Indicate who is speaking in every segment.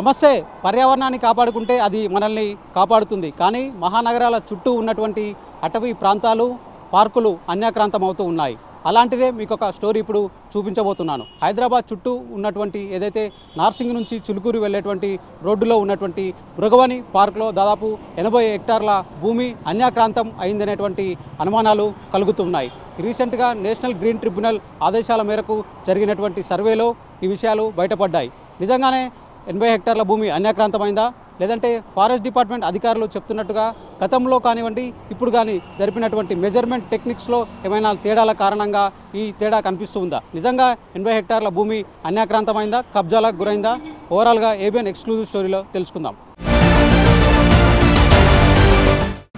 Speaker 1: నమస్తే, పర్యావరణాన్ని కాపాడుకుంటే అది మనల్ని కాపాడుతుంది. కానీ మహానగరాల చుట్టూ ఉన్నటువంటి అటవీ ప్రాంతాలు, పార్కులు అన్యాక్రాంతం అవుతూ ఉన్నాయి. అలాంటిదే మీకు ఒక స్టోరీ ఇప్పుడు చూపించబోతున్నాను. హైదరాబాద్ చుట్టూ ఉన్నటువంటి ఏదైతే నార్సింగ్ నుంచి చిలుకూరు వెళ్ళేటువంటి రోడ్డులో ఉన్నటువంటి మృగవని పార్కులో దాదాపు 80 హెక్టార్ల భూమి అన్యాక్రాంతం అయిందనేటువంటి అనుమానాలు కలుగుతున్నాయి. రీసెంట్గా నేషనల్ గ్రీన్ ట్రిబ్యునల్ ఆదేశాల మేరకు జరిగినటువంటి సర్వేలో ఈ విషయాలు బయటపడ్డాయి. నిజంగానే 80 హెక్టార్ల భూమి అన్యాక్రాంతమైందా, లేదంటే ఫారెస్ట్ డిపార్ట్మెంట్ అధికారులు చెప్తున్నట్టుగా గతంలో కానివ్వండి ఇప్పుడు కానీ జరిపినటువంటి మెజర్మెంట్ టెక్నిక్స్లో ఏమైనా తేడాల కారణంగా ఈ తేడా కనిపిస్తూ ఉందా? నిజంగా 80 హెక్టార్ల భూమి అన్యాక్రాంతమైందా, కబ్జాలకు గురైందా? ఓవరాల్గా ఏబిఎన్ ఎక్స్క్లూజివ్ స్టోరీలో తెలుసుకుందాం.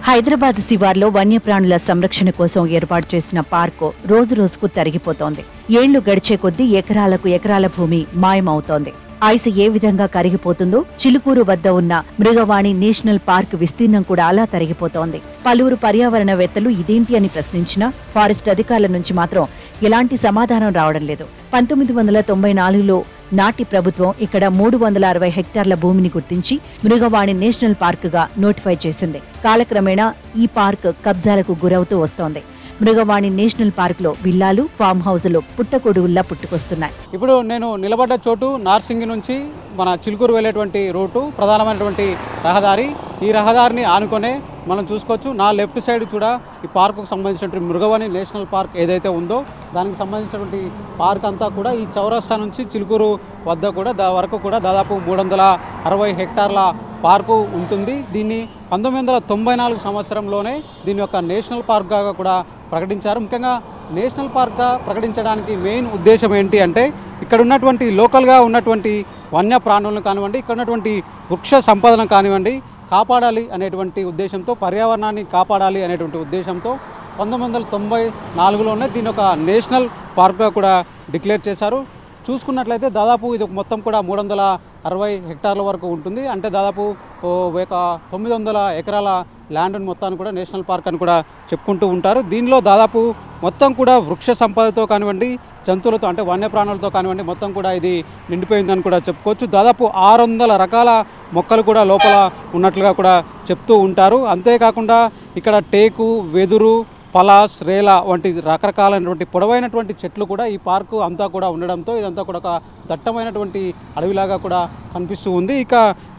Speaker 2: హైదరాబాద్ శివార్లో వన్యప్రాణుల సంరక్షణ కోసం ఏర్పాటు చేసిన పార్కు రోజురోజుకు తరిగిపోతోంది. ఏళ్లు గడిచే కొద్దీ ఎకరాలకు ఎకరాల భూమి మాయమవుతోంది. ఐస్ ఏ విధంగా కరిగిపోతుందో చిలుకూరు వద్ద ఉన్న మృగవాణి నేషనల్ పార్క్ విస్తీర్ణం కూడా అలా తరిగిపోతోంది. పలువురు పర్యావరణవేత్తలు ఇదేంటి అని ప్రశ్నించినా ఫారెస్ట్ అధికారుల నుంచి మాత్రం ఎలాంటి సమాధానం రావడం లేదు. 1994లో నాటి ప్రభుత్వం ఇక్కడ 360 హెక్టార్ల భూమిని గుర్తించి మృగవాణి నేషనల్ పార్కుగా నోటిఫై చేసింది. కాలక్రమేణా ఈ పార్క్ కబ్జాలకు గురవుతూ వస్తోంది. మృగవాణి నేషనల్ పార్క్లో విల్లాలు, ఫామ్ హౌజులు పుట్టగొడుగుల్లా పుట్టుకొస్తున్నాయి.
Speaker 1: ఇప్పుడు నేను నిలబడ్డ చోటు నార్సింగ్ నుంచి మన చిలుకూరు వెళ్ళేటువంటి రూటు, ప్రధానమైనటువంటి రహదారి. ఈ రహదారిని ఆనుకొనే మనం చూసుకోవచ్చు. నా లెఫ్ట్ సైడ్ కూడా ఈ పార్కుకు సంబంధించినటువంటి మృగవాణి నేషనల్ పార్క్ ఏదైతే ఉందో దానికి సంబంధించినటువంటి పార్క్ అంతా కూడా ఈ చౌరస్తా నుంచి చిలుకూరు వద్ద కూడా వరకు కూడా దాదాపు 360 హెక్టార్ల పార్కు ఉంటుంది. దీన్ని 1994 సంవత్సరంలోనే దీని యొక్క నేషనల్ పార్క్గా కూడా ప్రకటించారు. ముఖ్యంగా నేషనల్ పార్క్గా ప్రకటించడానికి మెయిన్ ఉద్దేశం ఏంటి అంటే ఇక్కడ ఉన్నటువంటి లోకల్గా ఉన్నటువంటి వన్యప్రాణులను కానివ్వండి, ఇక్కడ ఉన్నటువంటి వృక్ష సంపదను కానివ్వండి కాపాడాలి అనేటువంటి ఉద్దేశంతో, పర్యావరణాన్ని కాపాడాలి అనేటువంటి ఉద్దేశంతో 1994లోనే దీని ఒక నేషనల్ పార్క్గా కూడా డిక్లేర్ చేశారు. చూసుకున్నట్లయితే దాదాపు ఇది మొత్తం కూడా 360 హెక్టార్ల వరకు ఉంటుంది. అంటే దాదాపు 900 ఎకరాల ల్యాండ్ని మొత్తాన్ని కూడా నేషనల్ పార్క్ అని కూడా చెప్పుకుంటూ ఉంటారు. దీనిలో దాదాపు మొత్తం కూడా వృక్ష సంపదతో కానివ్వండి, జంతువులతో అంటే వన్యప్రాణులతో కానివ్వండి మొత్తం కూడా ఇది నిండిపోయిందని కూడా చెప్పుకోవచ్చు. దాదాపు 600 రకాల మొక్కలు కూడా లోపల ఉన్నట్లుగా కూడా చెప్తూ ఉంటారు. అంతేకాకుండా ఇక్కడ టేకు, వెదురు, పలాస్, రేలా వంటి రకరకాలైనటువంటి పొడవైనటువంటి చెట్లు కూడా ఈ పార్కు అంతా కూడా ఉండడంతో ఇదంతా కూడా ఒక దట్టమైనటువంటి అడవిలాగా కూడా కనిపిస్తూ ఉంది. ఇక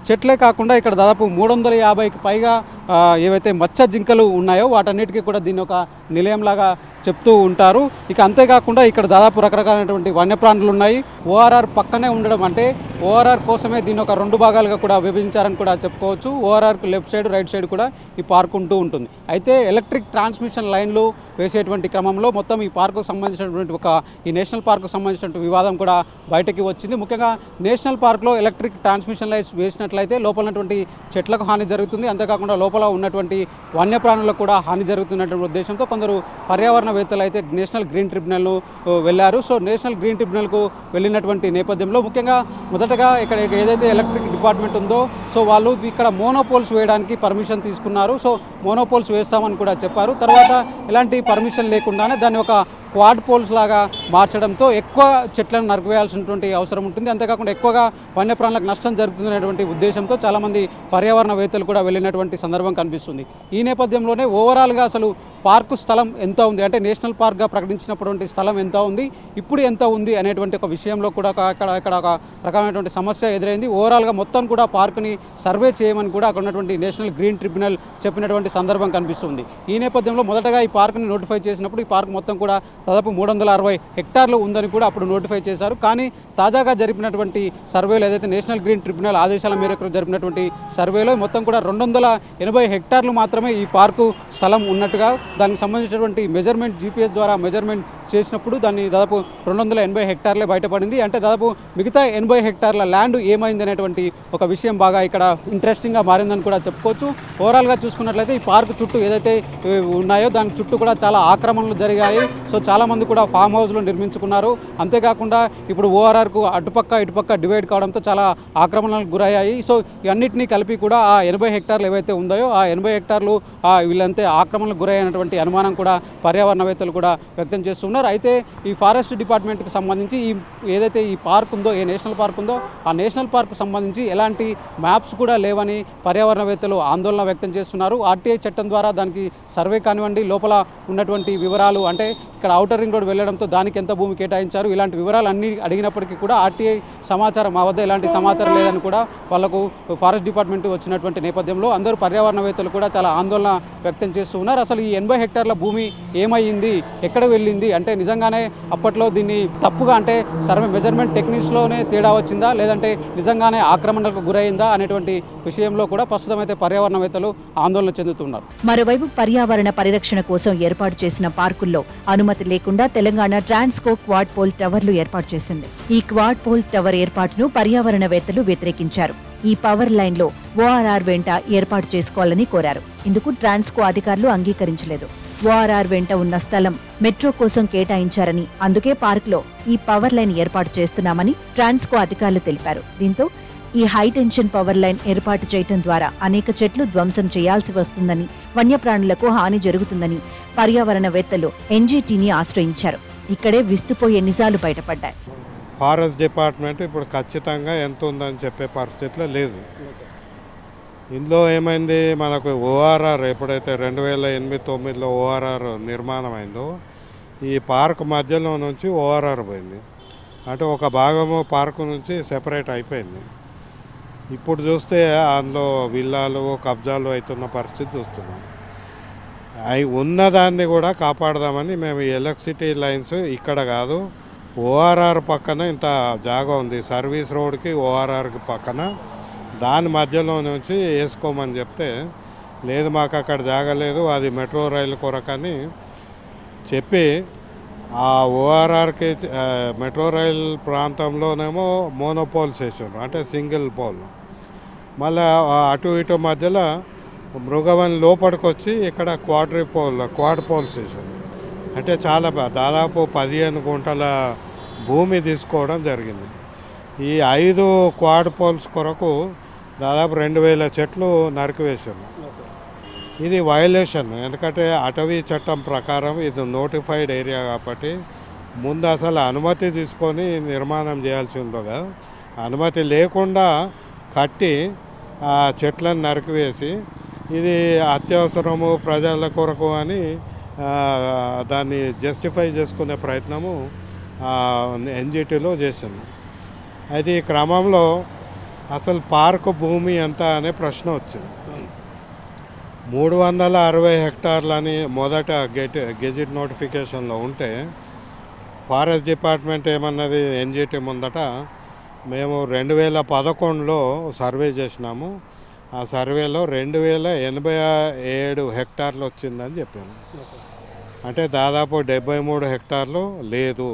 Speaker 1: చెట్లే కాకుండా ఇక్కడ దాదాపు 350కి పైగా ఏవైతే మచ్చ జింకలు ఉన్నాయో వాటన్నిటికీ కూడా దీన్ని ఒక నిలయంలాగా చెప్తూ ఉంటారు. ఇక అంతేకాకుండా ఇక్కడ దాదాపు రకరకాలైనటువంటి వన్యప్రాణులు ఉన్నాయి. ఓఆర్ఆర్ పక్కనే ఉండడం అంటే ఓఆర్ఆర్ కోసమే దీన్ని ఒక 2 భాగాలుగా కూడా విభజించారని కూడా చెప్పుకోవచ్చు. ఓఆర్ఆర్కు లెఫ్ట్ సైడ్, రైట్ సైడ్ కూడా ఈ పార్క్ ఉంటూ ఉంటుంది. అయితే ఎలక్ట్రిక్ ట్రాన్స్మిషన్ లైన్లు వేసేటువంటి క్రమంలో మొత్తం ఈ పార్కుకు సంబంధించినటువంటి ఈ నేషనల్ పార్కుకు సంబంధించినటువంటి వివాదం కూడా బయటకి వచ్చింది. ముఖ్యంగా నేషనల్ పార్క్లో ఎలక్ట్రిక్ ట్రాన్స్మిషన్ లైన్స్ వేసినట్లయితే లోపల ఉన్నటువంటి చెట్లకు హాని జరుగుతుంది. అంతేకాకుండా లోపల ఉన్నటువంటి వన్యప్రాణులకు కూడా హాని జరుగుతున్నటువంటి ఉద్దేశంతో కొందరు పర్యావరణవేత్తలు అయితే నేషనల్ గ్రీన్ ట్రిబ్యునల్ను వెళ్ళారు. సో నేషనల్ గ్రీన్ ట్రిబ్యునల్కు వెళ్ళినటువంటి నేపథ్యంలో ముఖ్యంగా మొదటగా ఇక్కడ ఏదైతే ఎలక్ట్రిక్ డిపార్ట్మెంట్ ఉందో సో వాళ్ళు ఇక్కడ మోనోపోల్స్ వేయడానికి పర్మిషన్ తీసుకున్నారు. సో మోనోపోల్స్ వేస్తామని కూడా చెప్పారు. తర్వాత ఎలాంటి పర్మిషన్ లేకుండానే దాన్ని ఒక క్వాడ్ పోల్స్ లాగా మార్చడంతో ఎక్కువ చెట్లను నరికివేయాల్సినటువంటి అవసరం ఉంటుంది. అంతేకాకుండా ఎక్కువగా వన్యప్రాణులకు నష్టం జరుగుతుందనేటువంటి ఉద్దేశంతో చాలామంది పర్యావరణవేత్తలు కూడా వెళ్ళినటువంటి సందర్భం కనిపిస్తుంది. ఈ నేపథ్యంలోనే ఓవరాల్గా అసలు పార్కు స్థలం ఎంత ఉంది అంటే నేషనల్ పార్క్గా ప్రకటించినటువంటి స్థలం ఎంత ఉంది, ఇప్పుడు ఎంత ఉంది అనేటువంటి ఒక విషయంలో కూడా ఇక్కడ ఒక రకమైనటువంటి సమస్య ఎదురైంది. ఓవరాల్గా మొత్తం కూడా పార్కుని సర్వే చేయమని కూడా అక్కడ ఉన్నటువంటి నేషనల్ గ్రీన్ ట్రిబ్యునల్ చెప్పినటువంటి సందర్భం కనిపిస్తుంది. ఈ నేపథ్యంలో మొదటగా ఈ పార్కుని నోటిఫై చేసినప్పుడు ఈ పార్క్ మొత్తం కూడా దాదాపు 360 హెక్టార్లు ఉందని కూడా అప్పుడు నోటిఫై చేశారు. కానీ తాజాగా జరిపినటువంటి సర్వేలో ఏదైతే నేషనల్ గ్రీన్ ట్రిబ్యునల్ ఆదేశాల మేరకు జరిపినటువంటి సర్వేలో మొత్తం కూడా 280 హెక్టార్లు మాత్రమే ఈ పార్కు స్థలం ఉన్నట్టుగా దానికి సంబంధించినటువంటి మెజర్మెంట్ జీపీఎస్ ద్వారా మెజర్మెంట్ చేసినప్పుడు దాన్ని దాదాపు 280 హెక్టార్లే బయటపడింది. అంటే దాదాపు మిగతా 80 హెక్టార్ల ల్యాండ్ ఏమైంది అనేటువంటి ఒక విషయం బాగా ఇక్కడ ఇంట్రెస్టింగ్గా మారిందని కూడా చెప్పుకోవచ్చు. ఓవరాల్గా చూసుకున్నట్లయితే ఈ పార్క్ చుట్టూ ఏదైతే ఉన్నాయో దాని చుట్టూ కూడా చాలా ఆక్రమణలు జరిగాయి. సో చాలామంది కూడా ఫామ్ హౌస్లు నిర్మించుకున్నారు. అంతేకాకుండా ఇప్పుడు ఓఆర్ఆర్కు ఇటుపక్క డివైడ్ కావడంతో చాలా ఆక్రమణలకు గురయ్యాయి. సో ఇవన్నిటినీ కలిపి కూడా ఆ 80 హెక్టార్లు ఏవైతే ఉందో ఆ 80 హెక్టార్లు వీళ్ళంతే ఆక్రమణలకు గురయ్యాయి అనేటువంటి అనుమానం కూడా పర్యావరణవేత్తలు కూడా వ్యక్తం చేస్తున్నారు. అయితే ఈ ఫారెస్ట్ డిపార్ట్మెంట్కి సంబంధించి ఏదైతే ఈ పార్క్ ఉందో, ఏ నేషనల్ పార్క్ ఉందో ఆ నేషనల్ పార్క్ సంబంధించి ఎలాంటి మ్యాప్స్ కూడా లేవని పర్యావరణవేత్తలు ఆందోళన వ్యక్తం చేస్తున్నారు. ఆర్టీఐ చట్టం ద్వారా దానికి సర్వే కానివ్వండి, లోపల ఉన్నటువంటి వివరాలు, అంటే ఇక్కడ ఔటర్ రింగ్ రోడ్ వెళ్ళడంతో దానికి ఎంత భూమి కేటాయించారు, ఇలాంటి వివరాలు అన్నీ అడిగినప్పటికీ కూడా ఆర్టీఐ సమాచారం మా వద్ద ఎలాంటి సమాచారం లేదని కూడా వాళ్లకు ఫారెస్ట్ డిపార్ట్మెంట్ వచ్చినటువంటి నేపథ్యంలో అందరూ పర్యావరణవేత్తలు కూడా చాలా ఆందోళన వ్యక్తం చేస్తూ ఉన్నారు. అసలు ఈ 80 హెక్టార్ల భూమి ఏమైంది, ఎక్కడ వెళ్ళింది, అంటే నిజంగానే అప్పట్లో దీన్ని తప్పుగా, అంటే సర్వే మెజర్మెంట్ టెక్నిక్స్లోనే తేడా వచ్చిందా, లేదంటే నిజంగానే ఆక్రమణలకు గురైందా అనేటువంటి విషయంలో కూడా ప్రస్తుతం అయితే పర్యావరణవేత్తలు ఆందోళన చెందుతున్నారు.
Speaker 2: మరోవైపు పర్యావరణ పరిరక్షణ కోసం ఏర్పాటు చేసిన పార్కుల్లో అనుమతి లేకుండా తెలంగాణ ట్రాన్స్కో క్వాడ్ పోల్ టవర్లు ఏర్పాటు చేసింది. ఈ క్వాడ్ పోల్ టవర్ ఏర్పాటును పర్యావరణవేత్తలు వ్యతిరేకించారు. ఈ పవర్ లైన్లో ఓఆర్ఆర్ వెంట ఏర్పాటు చేసుకోవాలని కోరారు. ఇందుకు ట్రాన్స్కో అధికారులు అంగీకరించలేదు. ఓఆర్ఆర్ వెంట ఉన్న స్థలం మెట్రో కోసం కేటాయించారని, అందుకే పార్కులో ఈ పవర్ లైన్ ఏర్పాటు చేస్తున్నామని ట్రాన్స్కో అధికారులు తెలిపారు. దీంతో ఈ హైటెన్షన్ పవర్ లైన్ ఏర్పాటు చేయడం ద్వారా అనేక చెట్లు ధ్వంసం చేయాల్సి వస్తుందని, వన్యప్రాణులకు హాని జరుగుతుందని పర్యావరణవేత్తలు ఎన్జీటీని ఆశ్రయించారు. ఇక్కడే విస్తుపోయే నిజాలు బయటపడ్డాయి.
Speaker 3: ఫారెస్ట్ డిపార్ట్మెంట్ ఇప్పుడు ఖచ్చితంగా ఎంత ఉందని చెప్పే పరిస్థితిలో లేదు. ఇందులో ఏమైంది, మనకు ఓఆర్ఆర్ ఎప్పుడైతే 2008-9లో ఓఆర్ఆర్ నిర్మాణం అయిందో ఈ పార్క్ మధ్యలో నుంచి ఓఆర్ఆర్ పోయింది. అంటే ఒక భాగము పార్కు నుంచి సెపరేట్ అయిపోయింది. ఇప్పుడు చూస్తే అందులో విల్లాలు, కబ్జాలు అవుతున్న పరిస్థితి చూస్తున్నాం. అవి ఉన్నదాన్ని కూడా కాపాడదామని మేము ఎలక్ట్రిసిటీ లైన్స్ ఇక్కడ కాదు, ఓఆర్ఆర్ పక్కన ఇంత జాగా ఉంది, సర్వీస్ రోడ్కి ఓఆర్ఆర్కి పక్కన, దాని మధ్యలో నుంచి వేసుకోమని చెప్తే లేదు మాకు అక్కడ జాగా లేదు, అది మెట్రో రైలు కొరకని చెప్పి ఆ ఓఆర్ఆర్కి మెట్రో రైల్ ప్రాంతంలోనేమో మోనోపోల్స్ వేసారు, అంటే సింగిల్ పోల్. మళ్ళీ అటు ఇటు మధ్యలో మృగవన్ లోపలికి వచ్చి ఇక్కడ క్వాడ్ పోల్స్ వేసారు. అంటే చాలా దాదాపు 15 గుంటల భూమి తీసుకోవడం జరిగింది. ఈ 5 క్వాడ్ పోల్స్ కొరకు దాదాపు 2000 చెట్లు నరికివేశారు. ఇది వయలేషన్, ఎందుకంటే అటవీ చట్టం ప్రకారం ఇది నోటిఫైడ్ ఏరియా కాబట్టి ముందు అసలు అనుమతి తీసుకొని నిర్మాణం చేయాల్సి ఉండగా అనుమతి లేకుండా కట్టి ఆ చెట్లను నరికివేసి ఇది అత్యవసరము ప్రజల కొరకు అని దాన్ని జస్టిఫై చేసుకునే ప్రయత్నము ఎన్జిటీలో చేశాను. అయితే ఈ క్రమంలో అసలు పార్కు భూమి ఎంత అనే ప్రశ్న వచ్చింది. 360 హెక్టార్లని మొదట గెజిట్ నోటిఫికేషన్లో ఉంటే ఫారెస్ట్ డిపార్ట్మెంట్ ఏమన్నది ఎన్జిటీ ముందట, మేము 2011లో సర్వే చేసినాము, ఆ సర్వేలో 2087 హెక్టార్లు వచ్చిందని చెప్పాను. అంటే దాదాపు 73 హెక్టార్లు లేదు.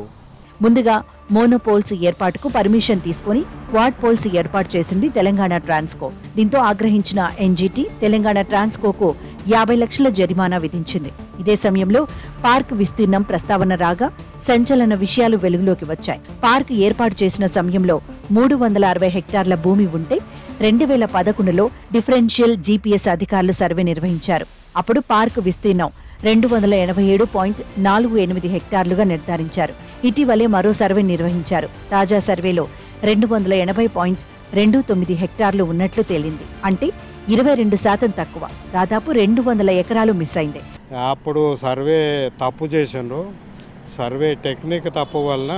Speaker 2: ముందుగా మోనోపోల్స్ ఏర్పాటుకు పర్మిషన్ తీసుకుని క్వాడ్ పోల్స్ ఏర్పాటు చేసింది తెలంగాణ ట్రాన్స్కో. దీంతో ఆగ్రహించిన ఎన్జీటీ తెలంగాణ ట్రాన్స్కోకు 50 లక్షల జరిమానా విధించింది. ఇదే సమయంలో పార్క్ విస్తీర్ణం ప్రస్తావన రాగా సంచలన విషయాలు వెలుగులోకి వచ్చాయి. పార్క్ ఏర్పాటు చేసిన సమయంలో 360 హెక్టార్ల భూమి ఉంటే 2011లో డిఫరెన్షియల్ జీపీఎస్ అధికారులు సర్వే నిర్వహించారు. అప్పుడు పార్క్ విస్తీర్ణం 287.48 హెక్టార్లుగా నిర్ధారించారు. ఇటీవలే మరో సర్వే నిర్వహించారు. తాజా సర్వేలో 280.29 హెక్టార్లు ఉన్నట్లు తేలింది. అంటే 22% తక్కువ, దాదాపు 200 ఎకరాలు మిస్ అయింది.
Speaker 3: అప్పుడు సర్వే తప్పు చేసిండ్రు, సర్వే టెక్నిక్ తప్పు వలన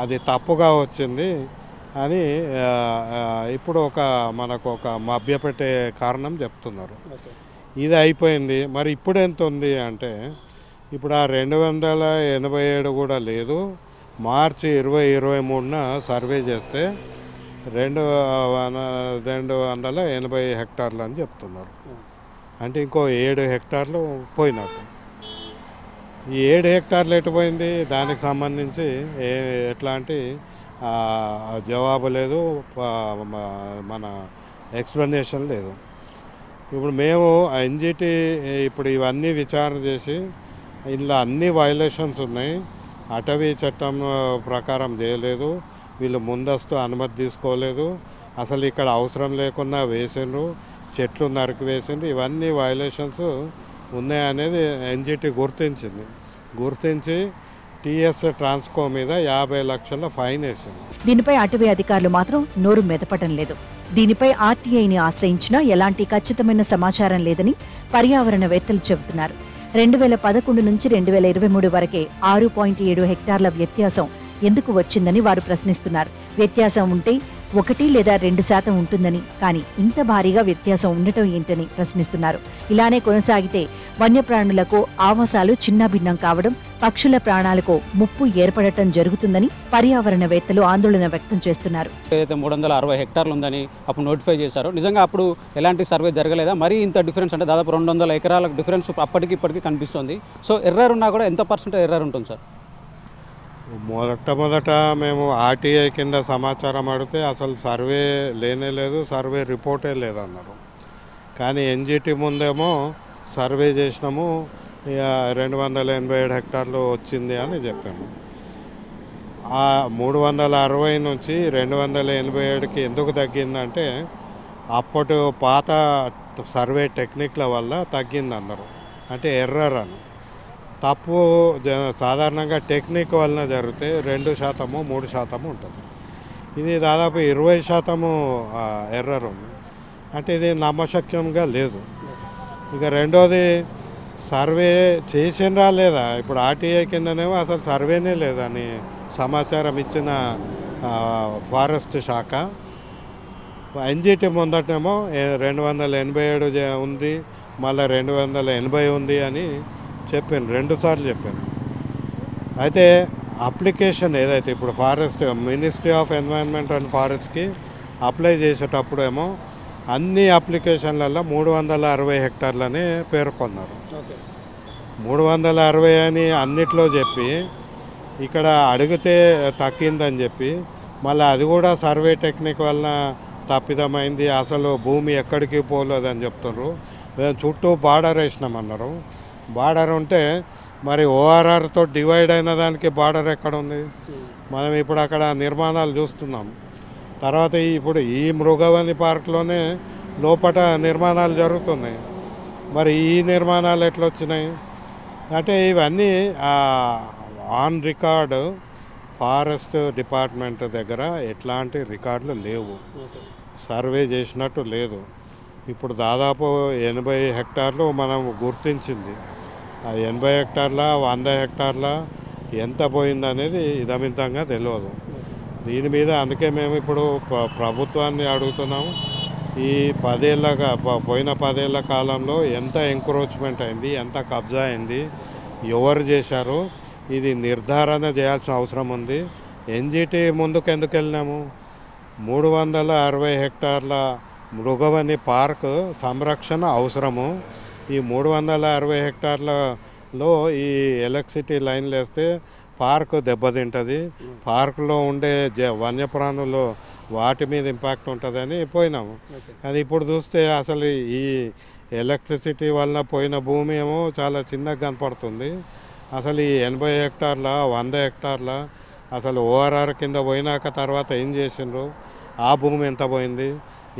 Speaker 3: అది తప్పుగా వచ్చింది అని ఇప్పుడు మనకు ఒక మభ్యపెట్టే కారణం చెప్తున్నారు. ఇది అయిపోయింది. మరి ఇప్పుడు ఎంత ఉంది అంటే ఇప్పుడు ఆ 287 కూడా లేదు. మార్చి 2023న సర్వే చేస్తే 280 హెక్టార్లు అని చెప్తున్నారు. అంటే ఇంకో 7 హెక్టార్లు పోయినట్టు. ఈ 7 హెక్టార్లు ఎటుపోయింది, దానికి సంబంధించి ఎట్లాంటి జవాబు లేదు, మన ఎక్స్ప్లెనేషన్ లేదు. ఇప్పుడు మేము ఎన్జిటి ఇప్పుడు ఇవన్నీ విచారణ చేసి ఇందులో అన్ని వైలేషన్స్ ఉన్నాయి, అటవీ చట్టం ప్రకారం చేయలేదు, వీళ్ళు ముందస్తు అనుమతి తీసుకోలేదు, అసలు ఇక్కడ అవసరం లేకుండా వేసిండ్రు, చెట్లు నరికి వేసిండ్రు, ఇవన్నీ వైలేషన్స్ ఉన్నాయనేది ఎన్జిటి గుర్తించి టీఎస్ ట్రాన్స్కో మీద 50 లక్షల ఫైన్ వేసింది.
Speaker 2: దీనిపై అటవీ అధికారులు మాత్రం నోరు మెదపటం లేదు. దీనిపై ఆర్టీఐని ఆశ్రయించినా ఎలాంటి ఖచ్చితమైన సమాచారం లేదని పర్యావరణవేత్తలు చెబుతున్నారు. 2011 నుంచి 2023 వరకే 6.7 హెక్టార్ల వ్యత్యాసం ఎందుకు వచ్చిందని వారు ప్రశ్నిస్తున్నారు. వ్యత్యాసం ఉంటే 1 లేదా 2% ఉంటుందని, కానీ ఇంత భారీగా వ్యత్యాసం ఉండటం ఏంటని ప్రశ్నిస్తున్నారు. ఇలానే కొనసాగితే వన్యప్రాణులకు ఆవాసాలు చిన్నాభిన్నం కావడం, పక్షుల ప్రాణాలకు ముప్పు ఏర్పడటం జరుగుతుందని పర్యావరణవేత్తలు ఆందోళన వ్యక్తం చేస్తున్నారు.
Speaker 1: ఏదైతే 360 హెక్టార్లు ఉందని అప్పుడు నోటిఫై చేశారో నిజంగా అప్పుడు ఎలాంటి సర్వే జరగలేదా? మరీ ఇంత డిఫరెన్స్ అంటే దాదాపు 200 ఎకరాలకు డిఫరెన్స్ అప్పటికి ఇప్పటికీ కనిపిస్తుంది. సో ఎర్రర్ ఉన్నా కూడా ఎంత పర్సెంటేజ్ ఎర్రర్ ఉంటుంది సార్?
Speaker 3: మొదట మేము ఆర్టీఐ కింద సమాచారం అడిగితే అసలు సర్వే లేదు, సర్వే రిపోర్టే లేదన్నారు. కానీ ఎన్జిటి ముందేమో సర్వే చేసినాము, 287 హెక్టార్లు వచ్చింది అని చెప్పాము. ఆ 360 నుంచి 287కి ఎందుకు తగ్గిందంటే అప్పటి పాత సర్వే టెక్నిక్ల వల్ల తగ్గిందన్నారు. అంటే ఎర్రర్ అని. తప్పు సాధారణంగా టెక్నిక్ వలన జరిగితే 2%, 3% ఉంటుంది. ఇది దాదాపు 20% ఎర్రర్ ఉంది. అంటే ఇది నమ్మశక్యంగా లేదు. ఇక రెండోది సర్వే చేసినరా లేదా? ఇప్పుడు ఆర్టీఐ కిందనేమో అసలు సర్వేనే లేదని సమాచారం ఇచ్చిన ఫారెస్ట్ శాఖ. ఎన్జిటి ముందటేమో 287 ఉంది, మళ్ళీ 280 ఉంది అని చెప్పాను, 2 సార్లు చెప్పాను. అయితే అప్లికేషన్ ఏదైతే ఇప్పుడు forest ministry of environment and ఫారెస్ట్కి అప్లై చేసేటప్పుడు ఏమో అన్ని అప్లికేషన్లలో 360 హెక్టార్లని పేర్కొన్నారు. 360 అని అన్నిట్లో చెప్పి ఇక్కడ అడిగితే తగ్గిందని చెప్పి మళ్ళీ అది కూడా సర్వే టెక్నిక్ వలన తప్పిదమైంది, అసలు భూమి ఎక్కడికి పోలేదని చెప్తున్నారు. మేము చుట్టూ బార్డర్ వేసినామన్నారు. బార్డర్ ఉంటే మరి ఓఆర్ఆర్తో డివైడ్ అయిన దానికి బార్డర్ ఎక్కడ ఉంది? మనం ఇప్పుడు అక్కడ నిర్మాణాలు చూస్తున్నాం. తర్వాత ఇప్పుడు ఈ మృగవని పార్క్లోనే లోపల నిర్మాణాలు జరుగుతున్నాయి. మరి ఈ నిర్మాణాలు ఎట్లా వచ్చినాయి అంటే ఇవన్నీ ఆన్ రికార్డు ఫారెస్ట్ డిపార్ట్మెంట్ దగ్గర ఎట్లాంటి రికార్డులు లేవు, సర్వే చేసినట్టు లేదు. ఇప్పుడు దాదాపు 80 హెక్టార్లు మనం గుర్తించింది. ఆ 80 హెక్టార్ల 100 హెక్టార్ల ఎంత పోయిందనేది ఇదమితంగా తెలియదు. దీని మీద అందుకే మేము ఇప్పుడు ప్రభుత్వాన్ని అడుగుతున్నాము. ఈ పోయిన 10 ఏళ్ల కాలంలో ఎంత ఎంక్రోచ్మెంట్ అయింది, ఎంత కబ్జా అయింది, ఎవరు చేశారు, ఇది నిర్ధారణ చేయాల్సిన అవసరం ఉంది. ఎన్జిటి ముందుకు ఎందుకు వెళ్ళినాము? 360 హెక్టార్ల మృగవని పార్క్ సంరక్షణ అవసరము. ఈ 360 హెక్టార్లలో ఈ ఎలక్ట్రిసిటీ లైన్లు వేస్తే పార్క్ దెబ్బతింటుంది, పార్కులో ఉండే వన్యప్రాణులు వాటి మీద ఇంపాక్ట్ ఉంటుందని పోయినాము. కానీ ఇప్పుడు చూస్తే అసలు ఈ ఎలక్ట్రిసిటీ వలన పోయిన భూమి ఏమో చాలా చిన్నగా కనపడుతుంది. అసలు ఈ 80 హెక్టార్ల 100 హెక్టార్ల అసలు ఓఆర్ఆర్ కింద పోయినాక తర్వాత ఏం చేసిండ్రు, ఆ భూమి ఎంత పోయింది,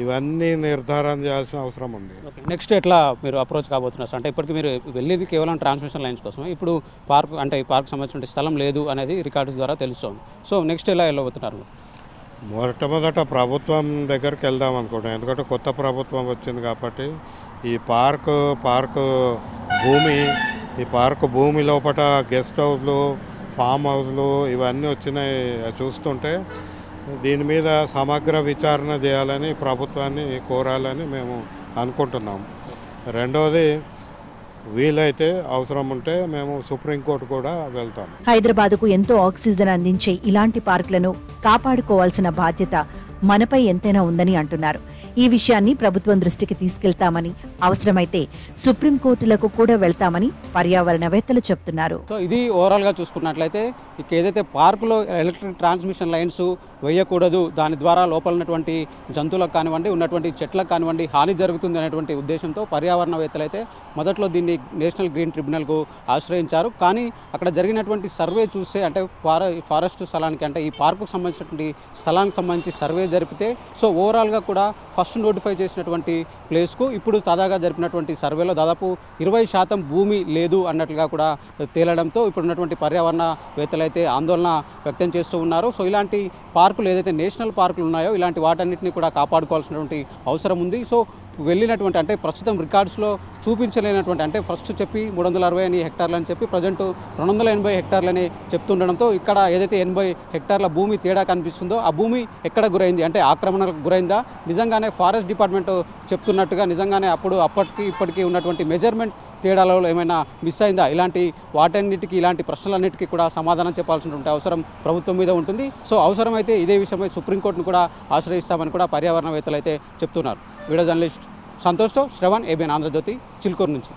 Speaker 3: ఇవన్నీ నిర్ధారణ చేయాల్సిన అవసరం ఉంది.
Speaker 1: నెక్స్ట్ ఎట్లా మీరు అప్రోచ్ కాబోతున్నారు సార్? అంటే ఇప్పటికి మీరు వెళ్ళేది కేవలం ట్రాన్స్మిషన్ లైన్స్ కోసం. ఇప్పుడు పార్క్ అంటే ఈ పార్క్ సంబంధించిన స్థలం లేదు అనేది రికార్డ్స్ ద్వారా తెలుస్తుంది. సో నెక్స్ట్ ఎలా వెళ్ళబోతున్నారు?
Speaker 3: మొట్టమొదట ప్రభుత్వం దగ్గరికి వెళ్దాం అనుకుంటున్నాం. ఎందుకంటే కొత్త ప్రభుత్వం వచ్చింది కాబట్టి ఈ పార్కు భూమి లోపల గెస్ట్ హౌస్లు, ఫామ్ హౌస్లు ఇవన్నీ వచ్చినాయి చూస్తుంటే దీని మీద సమగ్ర విచారణ చేయాలని ప్రభుత్వాన్ని కోరాలని మేము అనుకుంటున్నాం. రెండోది వీలైతే అవసరం ఉంటే మేము సుప్రీంకోర్టు కూడా వెళ్తాం.
Speaker 2: హైదరాబాద్కు ఎంతో ఆక్సిజన్ అందించే ఇలాంటి పార్కులను కాపాడుకోవాల్సిన బాధ్యత మనపై ఎంతైనా ఉందని అంటున్నారు. ఈ విషయాన్ని ప్రభుత్వం దృష్టికి తీసుకెళ్తామని, అవసరమైతే సుప్రీంకోర్టులకు కూడా వెళ్తామని పర్యావరణవేత్తలు చెప్తున్నారు.
Speaker 1: సో ఇది ఓవరాల్గా చూసుకున్నట్లయితే ఇక ఏదైతే పార్కులో ఎలక్ట్రిక్ ట్రాన్స్మిషన్ లైన్స్ వేయకూడదు, దాని ద్వారా లోపల ఉన్నటువంటి జంతువులకు కానివ్వండి, ఉన్నటువంటి చెట్లకు కానివ్వండి హాని జరుగుతుంది అనేటువంటి ఉద్దేశంతో పర్యావరణవేత్తలు అయితే మొదట్లో దీన్ని నేషనల్ గ్రీన్ ట్రిబ్యునల్కు ఆశ్రయించారు. కానీ అక్కడ జరిగినటువంటి సర్వే చూస్తే అంటే ఫారెస్ట్ స్థలానికి అంటే ఈ పార్కుకు సంబంధించినటువంటి స్థలానికి సంబంధించి సర్వే జరిపితే సో ఓవరాల్గా కూడా ఫస్ట్ నోటిఫై చేసినటువంటి ప్లేస్కు ఇప్పుడు తాజాగా తాజాగా జరిపినటువంటి సర్వేలో దాదాపు 20% భూమి లేదు అన్నట్లుగా కూడా తేలడంతో ఇప్పుడున్నటువంటి పర్యావరణవేత్తలు అయితే ఆందోళన వ్యక్తం చేస్తూ ఉన్నారు. సో ఇలాంటి పార్కులు ఏదైతే నేషనల్ పార్కులు ఉన్నాయో ఇలాంటి వాటన్నిటిని కూడా కాపాడుకోవాల్సినటువంటి అవసరం ఉంది. సో వెళ్ళినటువంటి అంటే ప్రస్తుతం రికార్డ్స్లో చూపించలేనటువంటి అంటే ఫస్ట్ చెప్పి 360 హెక్టార్లు అని చెప్పి ప్రజెంట్ 280 హెక్టార్లని చెప్తుండడంతో ఇక్కడ ఏదైతే 80 హెక్టార్ల భూమి తేడా కనిపిస్తుందో ఆ భూమి ఎక్కడ గురైంది అంటే ఆక్రమణకు గురైందా, నిజంగానే ఫారెస్ట్ డిపార్ట్మెంట్ చెప్తున్నట్టుగా నిజంగానే అప్పటికి ఇప్పటికీ ఉన్నటువంటి మెజర్మెంట్ తేడాలలో ఏమైనా మిస్ అయిందా, ఇలాంటి వాటన్నిటికీ ఇలాంటి ప్రశ్నలన్నిటికీ కూడా సమాధానం చెప్పాల్సినటువంటి అవసరం ప్రభుత్వం మీద ఉంటుంది. సో అవసరమైతే ఇదే విషయమై సుప్రీంకోర్టును కూడా ఆశ్రయిస్తామని కూడా పర్యావరణవేత్తలు అయితే చెప్తున్నారు. వీడియో జర్నలిస్ట్ సంతోష్తో శ్రవణ్, ఏబిఎన్ ఆంధ్రజ్యోతి, చిలుకూరు నుంచి.